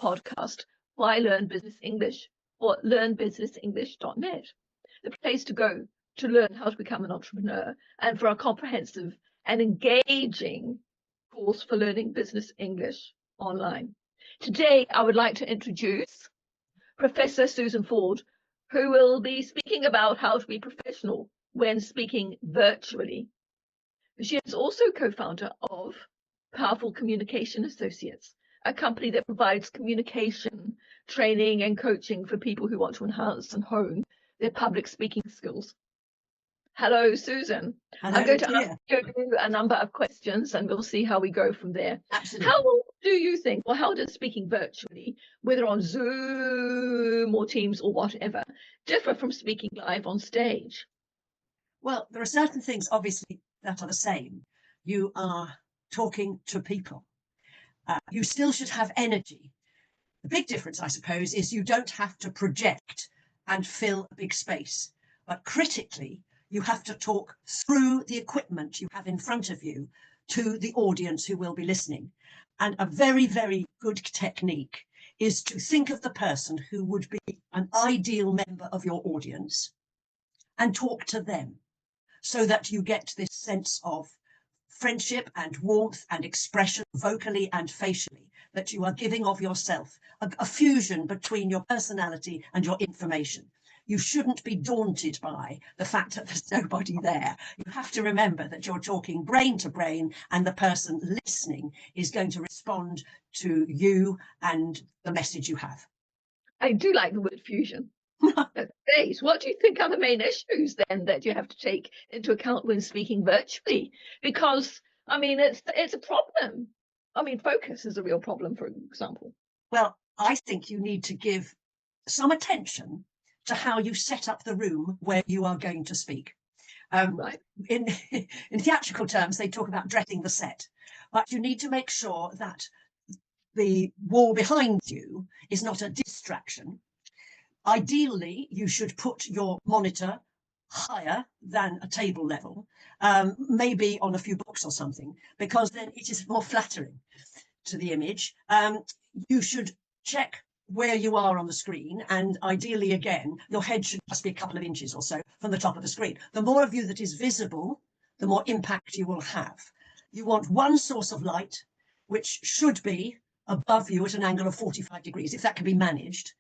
podcast, Why Learn Business English, or learnbusinessenglish.net, the place to go to learn how to become an entrepreneur and for a comprehensive and engaging course for learning business English online. Today, I would like to introduce Professor Susan Ford, who will be speaking about how to be professional when speaking virtually. She is also co-founder of Powerful Communication Associates, a company that provides communication training and coaching for people who want to enhance and hone their public speaking skills. Hello, Susan. Hello, I'm going to ask you a number of questions and we'll see how we go from there. Absolutely. How do you think, or how does speaking virtually, whether on Zoom or Teams or whatever, differ from speaking live on stage? Well, there are certain things, obviously, that are the same. You are talking to people. You still should have energy. The big difference, I suppose, is you don't have to project and fill a big space. But critically, you have to talk through the equipment you have in front of you to the audience who will be listening. And a very, very good technique is to think of the person who would be an ideal member of your audience and talk to them so that you get this sense of friendship and warmth and expression vocally and facially, that you are giving of yourself, a fusion between your personality and your information. You shouldn't be daunted by the fact that there's nobody there. You have to remember that you're talking brain to brain and the person listening is going to respond to you and the message you have. I do like the word fusion. That's great. What do you think are the main issues then that you have to take into account when speaking virtually? Because, I mean, it's a problem. I mean, focus is a real problem, for example. Well, I think you need to give some attention to how you set up the room where you are going to speak. Right. In theatrical terms, they talk about dressing the set, but you need to make sure that the wall behind you is not a distraction. Ideally, you should put your monitor higher than a table level, maybe on a few books or something, because then it is more flattering to the image. You should check where you are on the screen, and ideally, again, your head should just be a couple of inches or so from the top of the screen. The more of you that is visible, the more impact you will have. You want one source of light, which should be above you at an angle of 45 degrees, if that can be managed,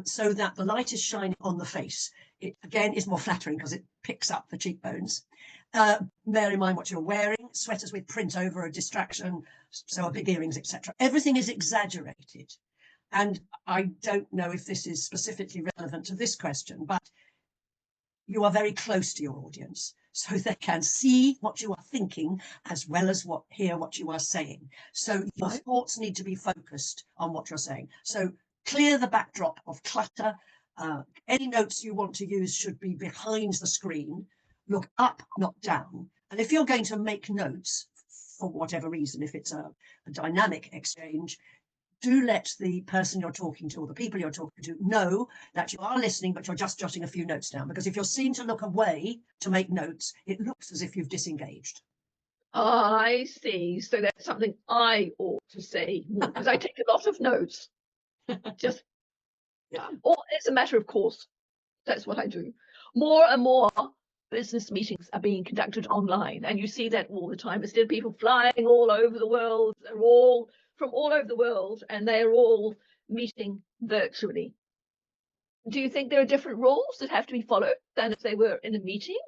so that the light is shining on the face. It, again, is more flattering because it picks up the cheekbones. Bear in mind what you're wearing. Sweaters with print over a distraction, so are big earrings, etc. Everything is exaggerated. And I don't know if this is specifically relevant to this question, but you are very close to your audience, so they can see what you are thinking as well as hear what you are saying. So your thoughts need to be focused on what you're saying. So clear the backdrop of clutter. Any notes you want to use should be behind the screen. Look up, not down. And if you're going to make notes, for whatever reason, if it's a dynamic exchange, do let the person you're talking to or the people you're talking to know that you are listening, but you're just jotting a few notes down. Because if you're seen to look away to make notes, it looks as if you've disengaged. I see. So that's something I ought to say, because I take a lot of notes. Just, Yeah. or it's a matter of course. That's what I do. More and more business meetings are being conducted online, and you see that all the time. Instead of people flying all over the world, they're all from all over the world, and they're all meeting virtually. Do you think there are different rules that have to be followed than if they were in a meeting?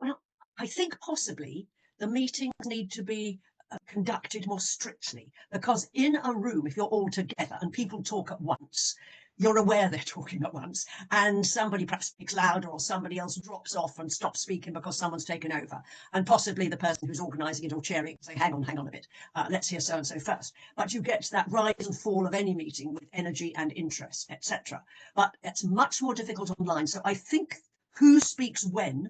Well, I think possibly the meetings need to be conducted more strictly, because in a room, if you're all together and people talk at once, you're aware they're talking at once, and somebody perhaps speaks louder or somebody else drops off and stops speaking because someone's taken over, and possibly the person who's organising it or chairing it say, hang on a bit, let's hear so-and-so first. But you get that rise and fall of any meeting with energy and interest, etc. But it's much more difficult online. So I think who speaks when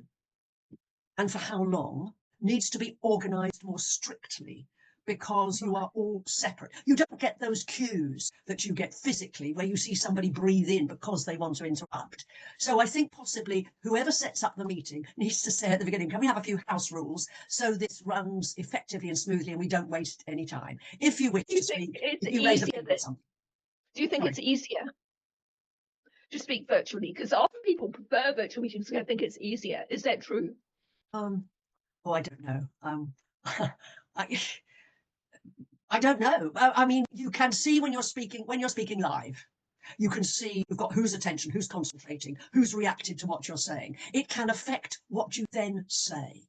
and for how long needs to be organised more strictly, because you are all separate. You don't get those cues that you get physically where you see somebody breathe in because they want to interrupt. So I think possibly whoever sets up the meeting needs to say at the beginning, can we have a few house rules so this runs effectively and smoothly and we don't waste any time? If you wish to speak, if you raise a something. Do you think Sorry. it's easier to speak virtually? Because often people prefer virtual meetings because I think it's easier. Is that true? Oh, I don't know. I, I don't know. I mean, you can see when you're speaking live. You can see you've got whose attention, who's concentrating, who's reacted to what you're saying. It can affect what you then say.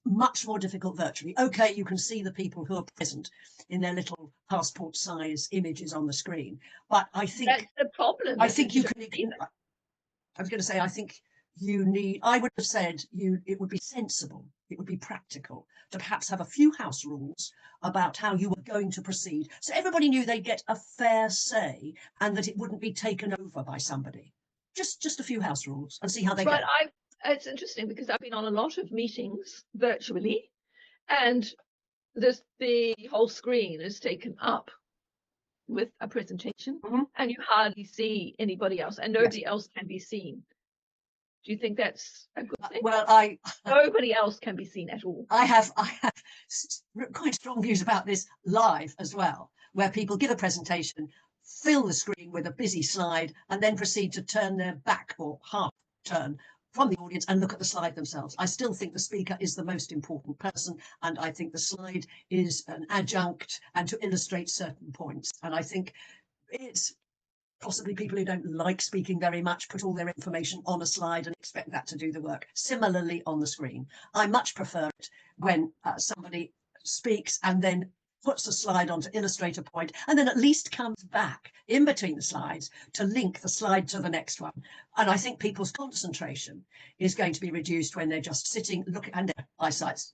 Much more difficult virtually. Okay, you can see the people who are present in their little passport size images on the screen. But I think That's the problem. I think you can. See them. I was going to say, I think you need, I would have said it would be sensible, it would be practical to perhaps have a few house rules about how you were going to proceed. So everybody knew they'd get a fair say and that it wouldn't be taken over by somebody. Just a few house rules and see how they go. It's interesting because I've been on a lot of meetings virtually, and the whole screen is taken up with a presentation, and you hardly see anybody else, and nobody else can be seen. Do you think that's a good thing? Well, nobody else can be seen at all. I have quite strong views about this live as well, where people give a presentation, fill the screen with a busy slide, and then proceed to turn their back or half turn from the audience and look at the slide themselves. I still think the speaker is the most important person, and I think the slide is an adjunct and to illustrate certain points. And I think it's possibly people who don't like speaking very much put all their information on a slide and expect that to do the work. Similarly on the screen. I much prefer it when somebody speaks and then puts a slide on to illustrate a point, and then at least comes back in between the slides to link the slide to the next one. And I think people's concentration is going to be reduced when they're just sitting, looking, and their eyesight's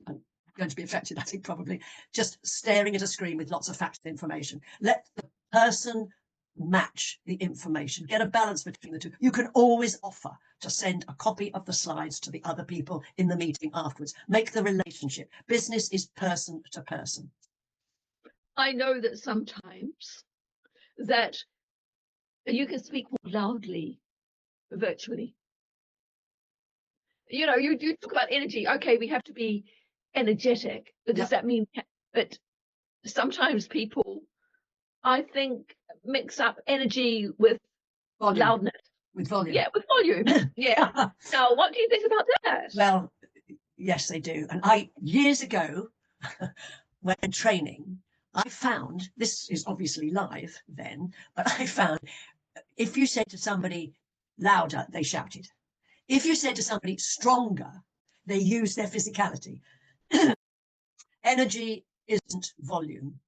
going to be affected, I think, probably, just staring at a screen with lots of facts and information. Let the person match the information, get a balance between the two. You can always offer to send a copy of the slides to the other people in the meeting afterwards. Make the relationship. Business is person to person. I know that sometimes that you can speak more loudly virtually. You know, you talk about energy. Okay, we have to be energetic. But does that mean that sometimes people, I think, mix up energy with volume. Loudness? With volume. Yeah, with volume. Yeah. Now, what do you think about that? Well, yes, they do. And years ago, when training, I found, this is obviously live then, but I found if you said to somebody louder, they shouted. If you said to somebody stronger, they used their physicality. Energy isn't volume,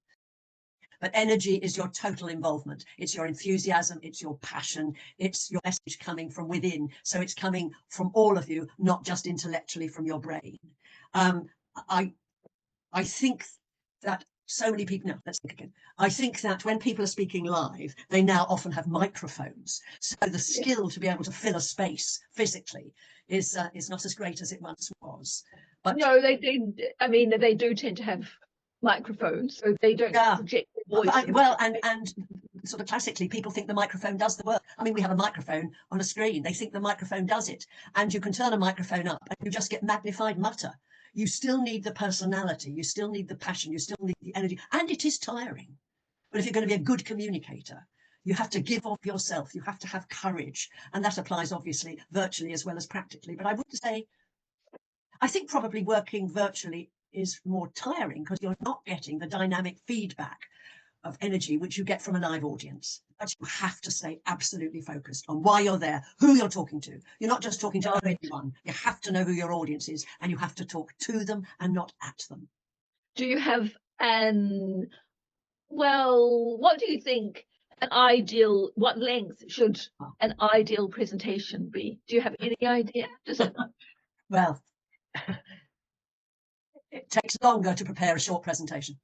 but energy is your total involvement. It's your enthusiasm, it's your passion, it's your message coming from within. So it's coming from all of you, not just intellectually from your brain. I think that so many people, no, let's think again. I think that when people are speaking live, they now often have microphones. So the skill to be able to fill a space physically is not as great as it once was. But no, they do tend to have microphones, so they don't project their voice. Well, and sort of classically, people think the microphone does the work. I mean, we have a microphone on a screen. They think the microphone does it. And you can turn a microphone up and you just get magnified mutter. You still need the personality, you still need the passion, you still need the energy, and it is tiring. But if you're going to be a good communicator, you have to give of yourself, you have to have courage, and that applies obviously virtually as well as practically. But I would say, I think probably working virtually is more tiring because you're not getting the dynamic feedback of energy which you get from a live audience. But you have to stay absolutely focused on why you're there, who you're talking to. You're not just talking to anyone. You have to know who your audience is, and you have to talk to them and not at them. Do you have what do you think what length should an ideal presentation be? Do you have any idea? Well, it takes longer to prepare a short presentation.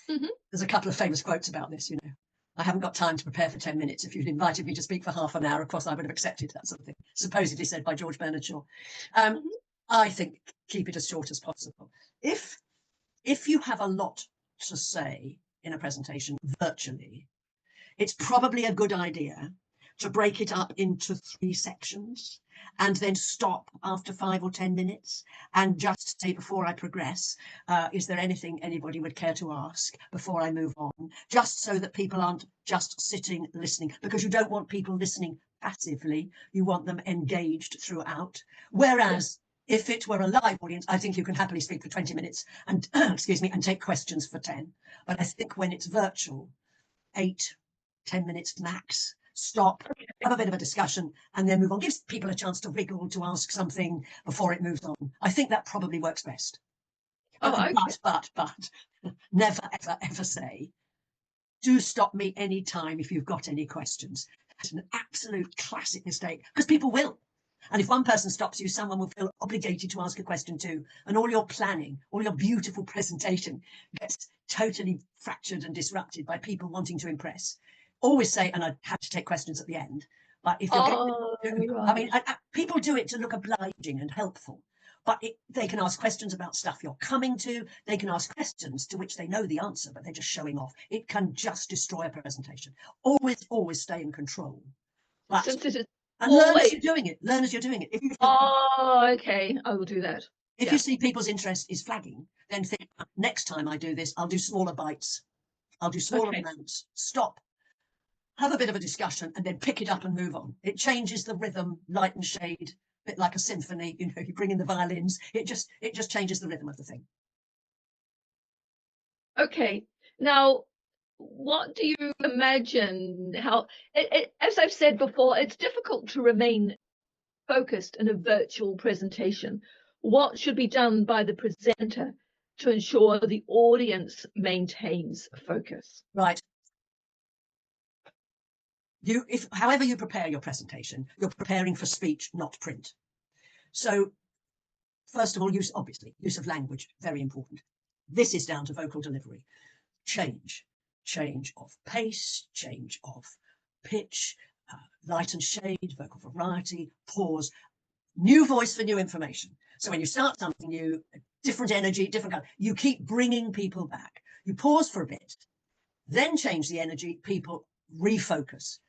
There's a couple of famous quotes about this, you know. I haven't got time to prepare for 10 minutes. If you'd invited me to speak for half an hour, of course, I would have accepted that sort of thing, supposedly said by George Bernard Shaw. I think keep it as short as possible. If you have a lot to say in a presentation virtually, it's probably a good idea to break it up into 3 sections and then stop after 5 or 10 minutes and just say, before I progress, is there anything anybody would care to ask before I move on? Just so that people aren't just sitting listening, because you don't want people listening passively. You want them engaged throughout. Whereas if it were a live audience, I think you can happily speak for 20 minutes and excuse me, and take questions for 10. But I think when it's virtual, 8, 10 minutes max, stop, have a bit of a discussion, and then move on. Gives people a chance to wiggle, to ask something before it moves on. I think that probably works best. Oh, okay. But never, ever say, do stop me any time if you've got any questions. That's an absolute classic mistake, because people will. And if one person stops you, someone will feel obligated to ask a question too. And all your planning, all your beautiful presentation gets totally fractured and disrupted by people wanting to impress. Always say, and I have to take questions at the end, but if you're I mean, people do it to look obliging and helpful, but they can ask questions about stuff you're coming to. They can ask questions to which they know the answer, but they're just showing off. It can just destroy a presentation. Always stay in control. But Since it is and learn as you're doing it. Learn as you're doing it. If you okay, I will do that. If you see people's interest is flagging, then think, next time I do this, I'll do smaller bites. I'll do smaller amounts. Stop. Have a bit of a discussion and then pick it up and move on. It changes the rhythm, light and shade, a bit like a symphony. You know, you bring in the violins. It just changes the rhythm of the thing. Okay. Now, what do you imagine how, as I've said before, it's difficult to remain focused in a virtual presentation. What should be done by the presenter to ensure the audience maintains focus? Right. However you prepare your presentation, you're preparing for speech, not print. So first of all, use of language, very important. This is down to vocal delivery. Change of pace, change of pitch, light and shade, vocal variety, pause, new voice for new information. So when you start something new, different energy, different color, you keep bringing people back. You pause for a bit, then change the energy, people refocus.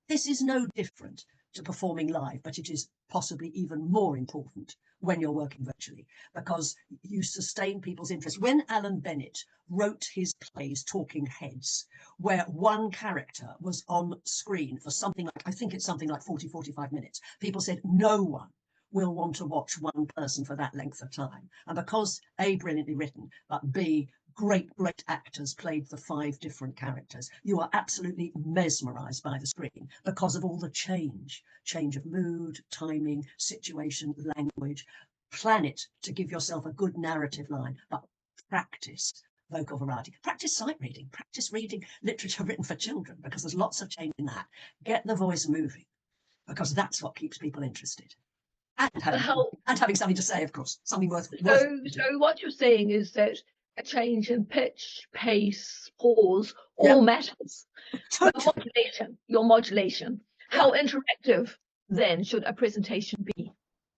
This is no different to performing live, but it is possibly even more important when you're working virtually, because you sustain people's interest. When Alan Bennett wrote his plays, Talking Heads, where one character was on screen for something like, I think it's something like 40, 45 minutes, people said no one will want to watch one person for that length of time. And because A, brilliantly written, but B, great actors played the 5 different characters, you are absolutely mesmerized by the screen because of all the change of mood, timing, situation, language. Plan it to give yourself a good narrative line, but practice vocal variety. Practice sight reading, practice reading literature written for children, because there's lots of change in that. Get the voice moving, because that's what keeps people interested. And having something to say, of course, something worth. So what you're saying is that a change in pitch, pace, pause, all matters. Totally. Your modulation. Yeah. How interactive then should a presentation be?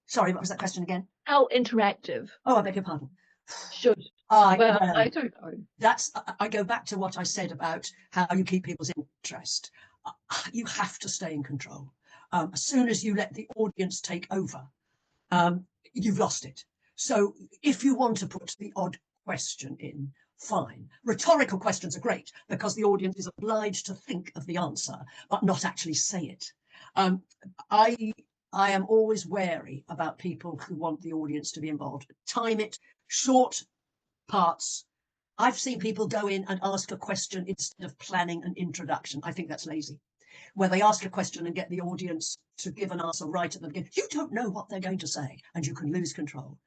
Sorry, what was that question again? How interactive? Oh, I beg your pardon. Should. Well, I don't know. I go back to what I said about how you keep people's interest. You have to stay in control. As soon as you let the audience take over, you've lost it. So if you want to put the odd question in, fine. Rhetorical questions are great because the audience is obliged to think of the answer, but not actually say it. I am always wary about people who want the audience to be involved. Time it, short parts. I've seen people go in and ask a question instead of planning an introduction. I think that's lazy. Where they ask a question and get the audience to give an answer right at the beginning. You don't know what they're going to say, and you can lose control.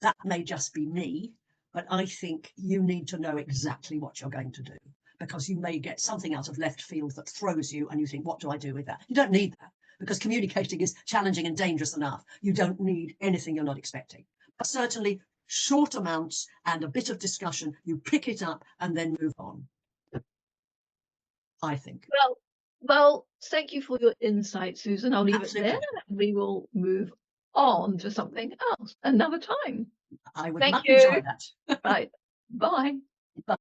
That may just be me, but I think you need to know exactly what you're going to do, because you may get something out of left field that throws you and you think, what do I do with that? You don't need that, because communicating is challenging and dangerous enough. You don't need anything you're not expecting. But certainly short amounts and a bit of discussion, you pick it up and then move on, I think. Well, thank you for your insight, Susan. I'll leave it there. We will move on to something else another time. I would much enjoy that. Right. Bye. Bye.